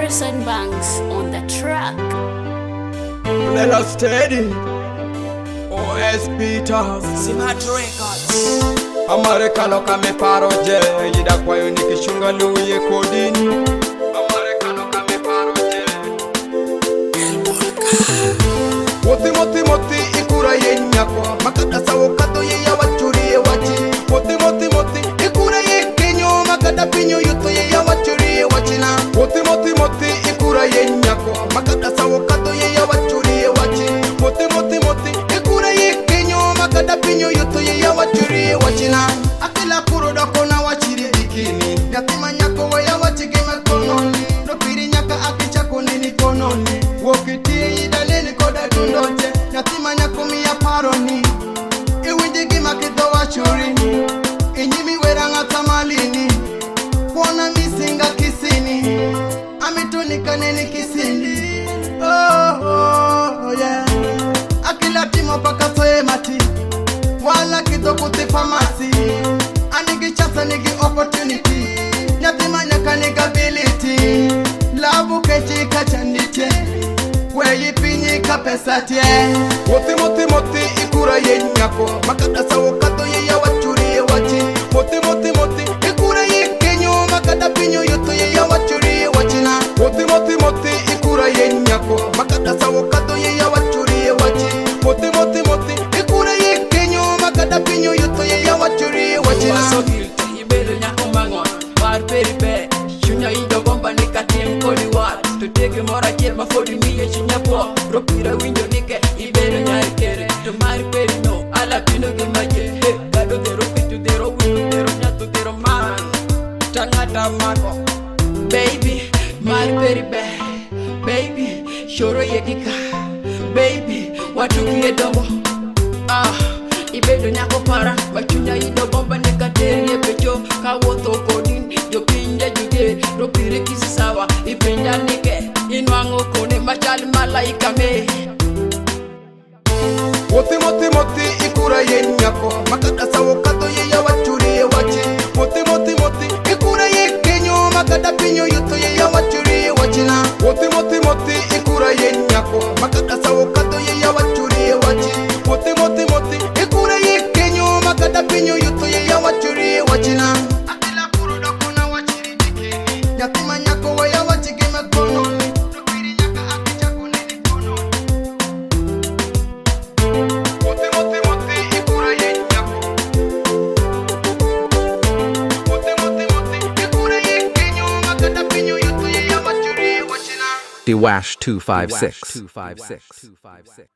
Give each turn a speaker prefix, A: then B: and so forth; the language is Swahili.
A: Harrison Banks on the track.
B: Let us steady. OS Peters
C: Smart Records.
B: Americano kame paroje yida kwayo nikishunga luye kodini. Americano kame paroje Moti ikura yenyako makata sawo kato ye ya wachuri wachi. Moti ikura ye kenyo makata pinyo yuto ye ya wachuri wachina. Moti ikura yenyako makata sawo kato ye ya wachuri wachi. Moti ikura ye kenyo makata pinyo yuto ye ya wachuri wachina. Akila kuro doko na wachiri ikini yatima nyako wa ya wachige makononi. Nopiri nyaka akichako nini kononi wokiti idaleni koda dundoche yatima nyako miya paroni iwinjigi makito wachuri inyimi weranga tamalini kuona misinga kisini amitunika neni kisini yeah. Akila timo paka soye mati wala kito kuti famasi anigi chance nigi opportunity yatima nyaka nigi ability labu kechi kachanite weyi pinyi kapesa tie. Moti ikura yenyako makata sawo kato ye ya wachuri wachi. Moti ikura ye kenyo makata pinyo yuto ye ya wachuri wachina. Moti ikura yenyako makata sawo kato ye ya wachuri wachi. Moti ikura ye kenyo makata pinyo yuto ye ya wachuri wachina.
C: So guilty ibedo nyako mangon mar peripe chunya ido bomba nikatim kodi wat to take mora chema fodi miye chunya po ropira winjo nike ibedo nyari kere to mar peri no ala pino ge maje he gado dero pitu dero winjo dero nyato dero man tangata mako baby mar peripe baby shoro yedika baby watukie dombo ibedo nyako para machunya ido bomba nikaterie pecho kawotho kodin jo pinja juge ropire kisi sawa ipinja nike inwango kone machal malaika me.
B: Moti ikura yenyako makata sawo kato ye ya wachuri wachi. Moti ikura ye kenyo makata pinyo yuto ye ya wachuri wachina. Moti ikura yenyako makata sawo kato ye ya wachuri wachi. Moti ikura ye kenyo makata pinyo yuto ye ya wachuri wachina. Akila kuru doko na wachiri dikini yatima nyako wa ya wachige makononi. Ropiri nyaka akichako nini kononi. Moti ikura yenyako. Moti ikura ye kenyo makata pinyo yuto ye ya wachuri wachina.
D: Dwash 256.